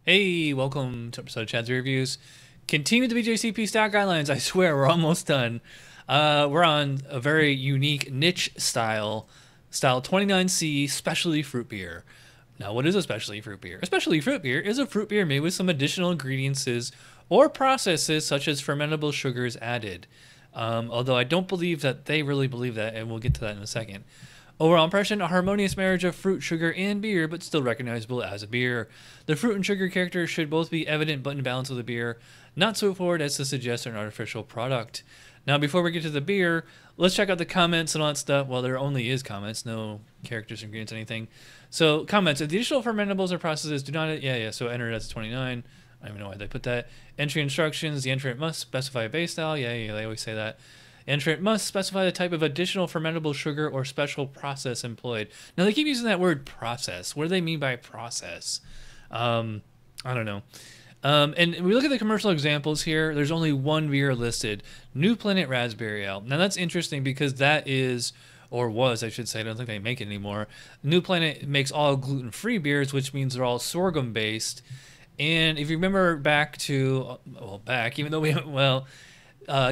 Hey, welcome to episode of Chad's Reviews. Continue the BJCP Stout Guidelines. I swear, we're almost done. We're on a very unique niche style 29C specialty fruit beer. Now, what is a specialty fruit beer? A specialty fruit beer is a fruit beer made with some additional ingredients or processes such as fermentable sugars added. Although I don't believe that they really believe that, and we'll get to that in a second. Overall impression, a harmonious marriage of fruit, sugar, and beer, but still recognizable as a beer. The fruit and sugar characters should both be evident but in balance with the beer, not so forward as to suggest an artificial product. Now, before we get to the beer, let's check out the comments and all that stuff. Well, there only is comments, no characters, ingredients, anything. So, comments. If the additional fermentables or processes do not... so enter it as 29. I don't even know why they put that. Entry instructions. The entrant must specify a base style. Yeah, they always say that. Entrant must specify the type of additional fermentable sugar or special process employed. Now, they keep using that word process. What do they mean by process? I don't know. And we look at the commercial examples here. There's only one beer listed, New Planet Raspberry Ale. Now, that's interesting because that is, or was, I should say, I don't think they make it anymore. New Planet makes all gluten-free beers, which means they're all sorghum-based. And if you remember back to, even though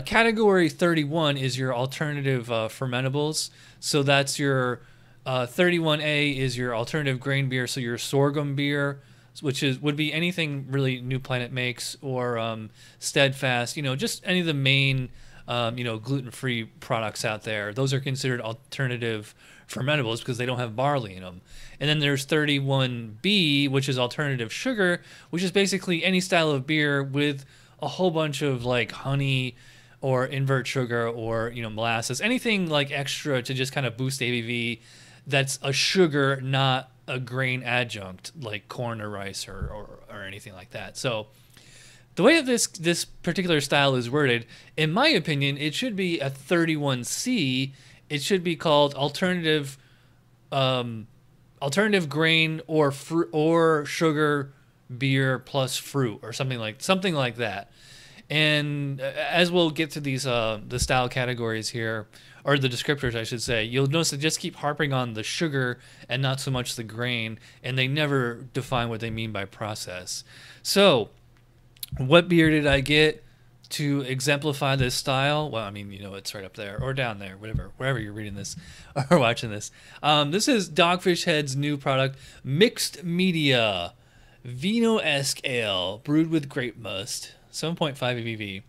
category 31 is your alternative fermentables. So that's your 31A is your alternative grain beer. So your sorghum beer, which would be anything really New Planet makes, or Steadfast. Just any of the main gluten-free products out there. Those are considered alternative fermentables because they don't have barley in them. And then there's 31B, which is alternative sugar, which is basically any style of beer with a whole bunch of like honey or invert sugar or molasses, anything like extra to just kind of boost ABV. That's a sugar, not a grain adjunct like corn or rice or anything like that. So the way that this particular style is worded, in my opinion, it should be a 31C. It should be called alternative grain or fruit or sugar beer plus fruit or something like that. And as we'll get to these the style categories here, or the descriptors I should say, you'll notice they just keep harping on the sugar and not so much the grain, and they never define what they mean by process. So what beer did I get to exemplify this style? Well, I mean, it's right up there or down there, wherever you're reading this or watching this. This is Dogfish Head's new product, Mixed Media Vino-esque Ale, brewed with grape must, 7.5 ABV.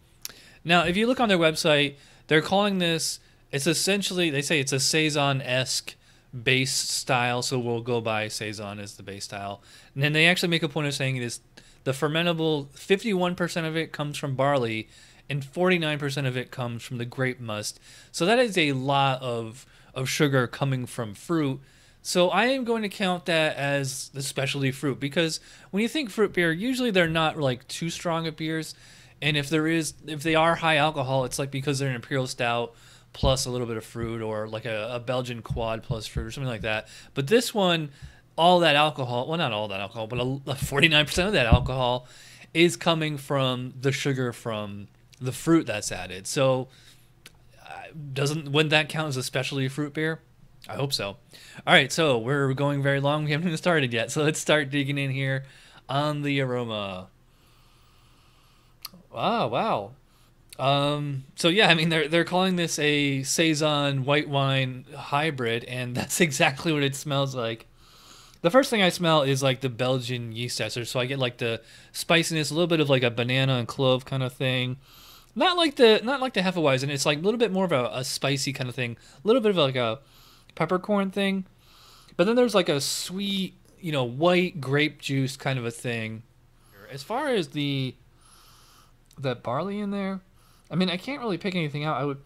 Now, if you look on their website, they're calling this, it's essentially, they say it's a Saison-esque base style, so we'll go by Saison as the base style. And then they actually make a point of saying it is the fermentable, 51% of it comes from barley, and 49% of it comes from the grape must. So that is a lot of sugar coming from fruit. So I am going to count that as the specialty fruit, because when you think fruit beer, usually they're not like too strong of beers. And if they are high alcohol, it's like because they're an imperial stout plus a little bit of fruit, or like a Belgian quad plus fruit or something like that. But this one, all that alcohol, well, not all that alcohol, but 49% of that alcohol is coming from the sugar from the fruit that's added. So wouldn't that count as a specialty fruit beer? I hope so. All right, so we're going very long. We haven't even started yet. So let's start digging in here on the aroma. Wow. So yeah, I mean, they're calling this a Saison white wine hybrid, and that's exactly what it smells like. The first thing I smell is like the Belgian yeast ester, so I get like the spiciness, a little bit of like a banana and clove kind of thing. Not like the Hefeweizen. It's like a little bit more of a spicy kind of thing. A little bit of like a peppercorn thing. But then there's like a sweet, white grape juice kind of a thing. As far as that barley in there, I mean, I can't really pick anything out.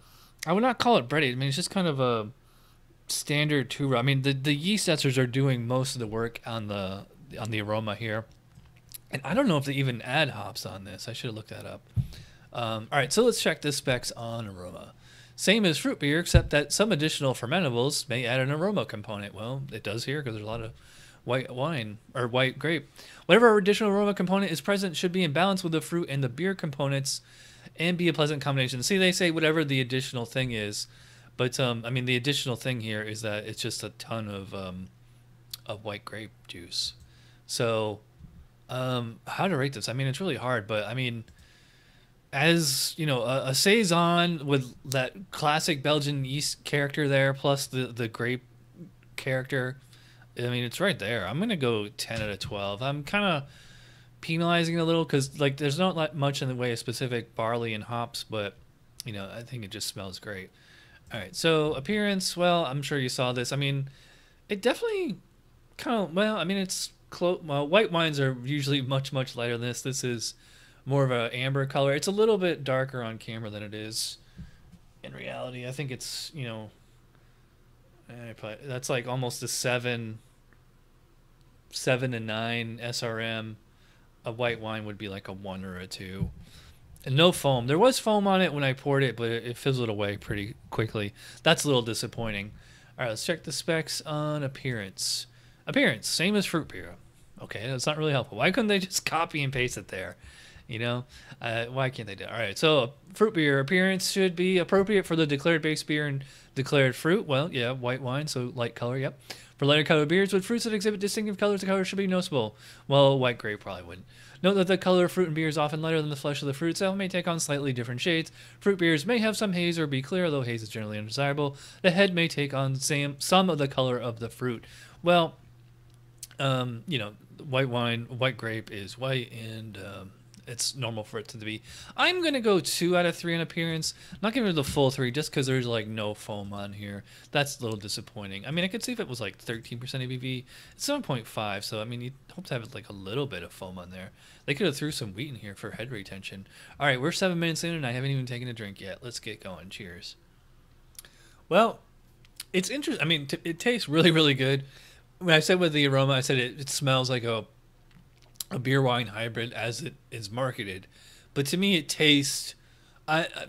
I would not call it bready. I mean, it's just kind of a standard two. I mean, the yeast esters are doing most of the work on the aroma here. And I don't know if they even add hops on this. I should have looked that up. All right, so let's check the specs on aroma. Same as fruit beer, except that some additional fermentables may add an aroma component. Well, it does here because there's a lot of white wine or white grape. Whatever additional aroma component is present should be in balance with the fruit and the beer components and be a pleasant combination. See, they say whatever the additional thing is, but I mean, the additional thing here is that it's just a ton of white grape juice. So How to rate this? I mean, it's really hard, but I mean, as you know, a saison with that classic Belgian yeast character there, plus the grape character. I mean, it's right there. I'm gonna go 10 out of 12. I'm kind of penalizing a little because like there's not like much in the way of specific barley and hops, but you know, I think it just smells great. All right, so appearance. Well, I'm sure you saw this. I mean, it definitely kind of. Well, I mean, it's close. Well, white wines are usually much lighter than this. This is more of a amber color. It's a little bit darker on camera than it is in reality. I think it's that's like almost a 7 to 9 SRM. A white wine would be like a 1 or a 2. And no foam. There was foam on it when I poured it, but it fizzled away pretty quickly. That's a little disappointing. All right, let's check the specs on appearance. Appearance, same as fruit beer. Okay, that's not really helpful. Why couldn't they just copy and paste it there? You know, why can't they do it? All right, so fruit beer appearance should be appropriate for the declared base beer and declared fruit. Well, yeah, white wine, so light color, yep. For lighter colored beers with fruits that exhibit distinctive colors, the color should be noticeable. Well, white grape probably wouldn't. Note that the color of fruit in beer is often lighter than the flesh of the fruit itself, may take on slightly different shades. Fruit beers may have some haze or be clear, although haze is generally undesirable. The head may take on some of the color of the fruit. Well, you know, white wine, white grape is white, and it's normal for it to be. I'm going to go 2 out of 3 in appearance. Not giving it the full 3 just because there's like no foam on here. That's a little disappointing. I mean, I could see if it was like 13% ABV. It's 7.5, so I mean, you'd hope to have like a little bit of foam on there. They could have threw some wheat in here for head retention. All right, we're 7 minutes in and I haven't even taken a drink yet. Let's get going. Cheers. Well, it's interesting. I mean, it tastes really good. When I said with the aroma, I said it smells like a beer wine hybrid as it is marketed, but to me it tastes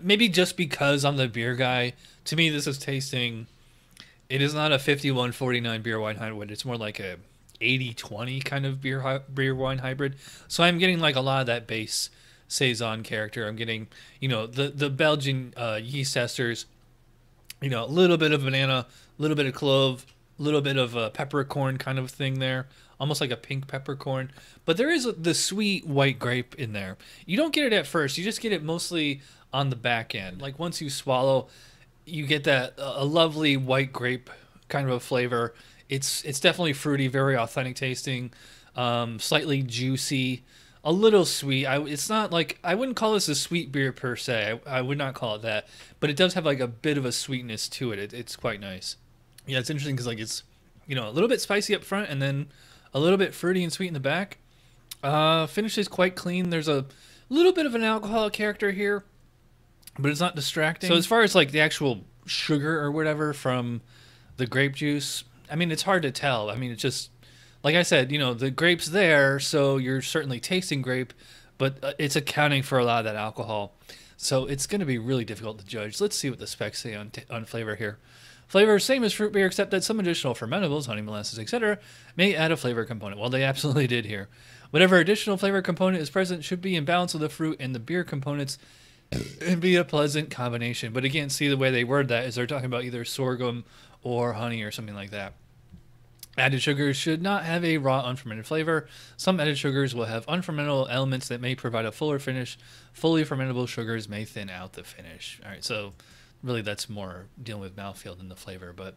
maybe just because I'm the beer guy, to me this is tasting, it is not a 51-49 beer wine hybrid, it's more like a 80-20 kind of beer wine hybrid. So I'm getting like a lot of that base saison character. I'm getting, you know, the Belgian yeast esters, you know, a little bit of banana, a little bit of clove, a little bit of peppercorn kind of thing there, almost like a pink peppercorn. But there is the sweet white grape in there. You don't get it at first. You just get it mostly on the back end. Like once you swallow, you get that a lovely white grape kind of a flavor. It's definitely fruity, very authentic tasting, slightly juicy, a little sweet. It's not like, I wouldn't call this a sweet beer per se. I would not call it that. But it does have like a bit of a sweetness to it. It's quite nice. Yeah, it's interesting because like it's, you know, a little bit spicy up front and then a little bit fruity and sweet in the back. Finish is quite clean. There's a little bit of an alcoholic character here, but it's not distracting. So as far as like the actual sugar or whatever from the grape juice, I mean, it's hard to tell. I mean, it's just, like I said, you know, the grape's there, so you're certainly tasting grape, but it's accounting for a lot of that alcohol. So it's going to be really difficult to judge. Let's see what the specs say on flavor here. Flavor, same as fruit beer, except that some additional fermentables, honey, molasses, etc., may add a flavor component. Well, they absolutely did here. Whatever additional flavor component is present should be in balance with the fruit and the beer components and be a pleasant combination. But again, see the way they word that is they're talking about either sorghum or honey or something like that. Added sugars should not have a raw unfermented flavor. Some added sugars will have unfermentable elements that may provide a fuller finish. Fully fermentable sugars may thin out the finish. All right, so really that's more dealing with mouthfeel than the flavor. But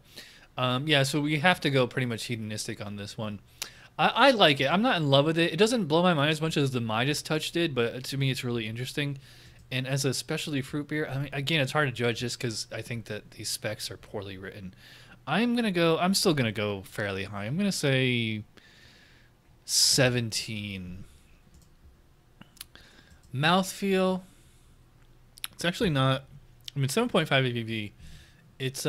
yeah, so we have to go pretty much hedonistic on this one. I like it. I'm not in love with it. It doesn't blow my mind as much as the Midas Touch did, but to me it's really interesting. And as a specialty fruit beer, I mean, again, it's hard to judge just because I think that these specs are poorly written. I'm still going to go fairly high. I'm going to say 17. Mouthfeel, it's actually not, I mean, 7.5 ABV. It's,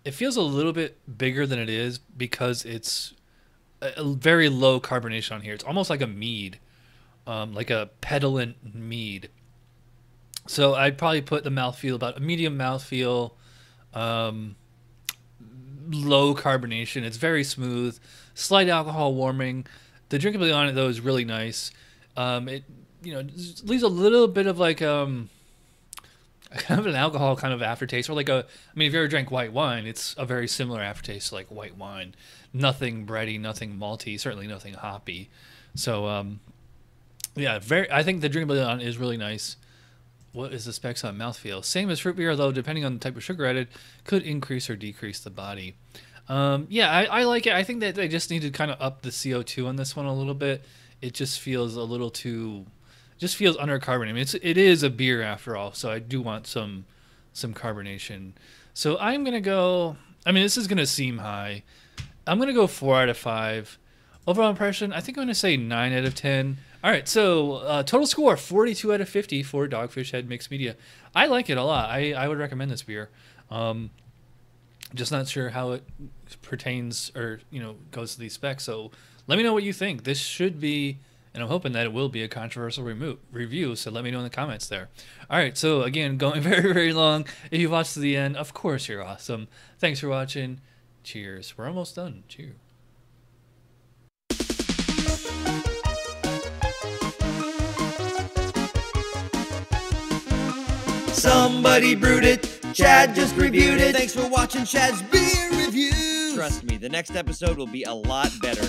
it feels a little bit bigger than it is because it's a very low carbonation on here. It's almost like a mead, like a petulant mead. So I'd probably put the mouthfeel about a medium mouthfeel, low carbonation. It's very smooth, slight alcohol warming. The drinkability on it though is really nice. It, you know, leaves a little bit of like kind of an alcohol kind of aftertaste, or like a, I mean, if you ever drank white wine, it's a very similar aftertaste to like white wine. Nothing bready, nothing malty, certainly nothing hoppy. So yeah, I think the drinkability on it is really nice. What is the specs on mouthfeel? Same as fruit beer, though, depending on the type of sugar added, could increase or decrease the body. Yeah, I like it. I think that they just need to kind of up the CO2 on this one a little bit. It just feels a little too, just feels undercarbonated. I mean, it is a beer after all, so I do want some carbonation. So I'm gonna go. I mean, this is gonna seem high. I'm gonna go 4 out of 5. Overall impression, I think I'm gonna say 9 out of 10. All right, so total score 42 out of 50 for Dogfish Head Mixed Media. I like it a lot. I would recommend this beer. Just not sure how it pertains or goes to these specs. So let me know what you think. This should be, and I'm hoping that it will be, a controversial review. So let me know in the comments there. All right, so again, going very, very long. If you've watched to the end, of course you're awesome. Thanks for watching. Cheers. We're almost done. Cheers. Somebody brewed it, Chad just reviewed it. Thanks for watching Chad's Beer Review. Trust me, the next episode will be a lot better.